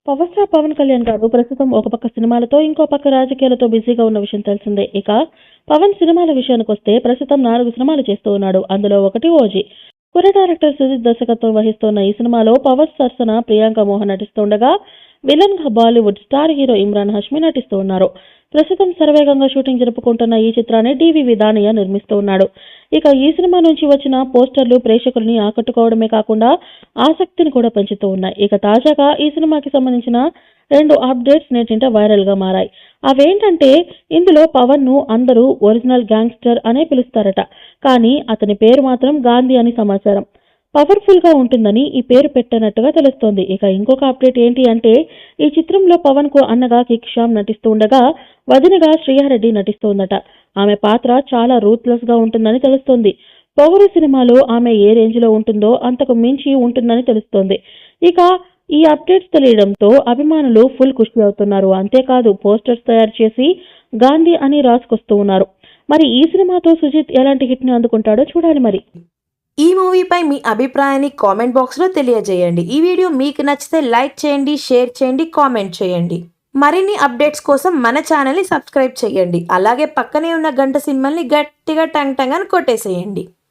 Power star Pawan Kalyan గారు ప్రస్తుతం ఒక పక్క సినిమాలతో ఇంకో పక్క రాజకీయాలతో బిజీగా ఉన్న విషయం తెలిసిందే. ఇక పవన్ సినిమాల విషయానికొస్తే ప్రస్తుతం 4 సినిమాలు చేస్తూ ఉన్నాడు. అందులో ఒకటి ఓజీ. కుర్ర డైరెక్టర్ సుజిత్ దర్శకత్వం వహిస్తున్న ఈ సినిమాలో పవర్ సరసన ప్రియాంక మోహన్ నటిస్తుండగా విలన్ గా బాలీవుడ్ స్టార్ హీరో ఇమ్రాన్ హష్మి నటిస్తూ ఉన్నారు. ప్రస్తుతం శరవేగంగా షూటింగ్ జరుపుకుంటున్న ఈ చిత్రాన్ని డివివి దానయ్య నిర్మిస్తూ ఉన్నాడు. ఇక ఈ సినిమా నుంచి వచ్చిన పోస్టర్లు ప్రేక్షకుల్ని ఆకట్టుకోవడమే కాకుండా ఆసక్తిని కూడా పెంచుతూ ఉన్నాయి. ఇక తాజాగా ఈ సినిమాకి సంబంధించిన 2 అప్డేట్స్ నెట్టింట వైరల్ గా మారాయి. అవేంటంటే ఇందులో పవన్ ను అందరూ ఒరిజినల్ గ్యాంగ్స్టర్ అనే పిలుస్తారట. కానీ అతని పేరు మాత్రం గాంధీ అని సమాచారం. పవర్ఫుల్ గా ఉంటుందని ఈ పేరు పెట్టనట్టుగా తెలుస్తోంది. ఇక ఇంకొక అప్డేట్ ఏంటి అంటే ఈ చిత్రంలో పవన్ కు అన్నగా కిక్ శ్యామ్ నటిస్తూ ఉండగా వదినగా శ్రీయారెడ్డి నటిస్తోందట. ఆమె పాత్ర చాలా రూత్లెస్ గా ఉంటుందని తెలుస్తోంది. పొగరు సినిమాలో ఆమె ఏ రేంజ్ లో ఉంటుందో అంతకు మించి ఉంటుందని తెలుస్తోంది. ఇక ఈ అప్డేట్స్ తెలియడంతో అభిమానులు ఫుల్ ఖుషి అవుతున్నారు. అంతేకాదు పోస్టర్స్ తయారు చేసి గాంధీ అని రాసుకొస్తూ ఉన్నారు. మరి ఈ సినిమాతో సుజిత్ ఎలాంటి హిట్ ని అందుకుంటాడో చూడాలి మరి. ఈ మూవీపై మీ అభిప్రాయాన్ని కామెంట్ బాక్స్లో తెలియజేయండి. ఈ వీడియో మీకు నచ్చితే లైక్ చేయండి, షేర్ చేయండి, కామెంట్ చేయండి. మరిన్ని అప్డేట్స్ కోసం మన ఛానల్ని సబ్స్క్రైబ్ చేయండి. అలాగే పక్కనే ఉన్న గంట సింబల్ని గట్టిగా టంగ్ టంగ్ అని కొట్టేసేయండి.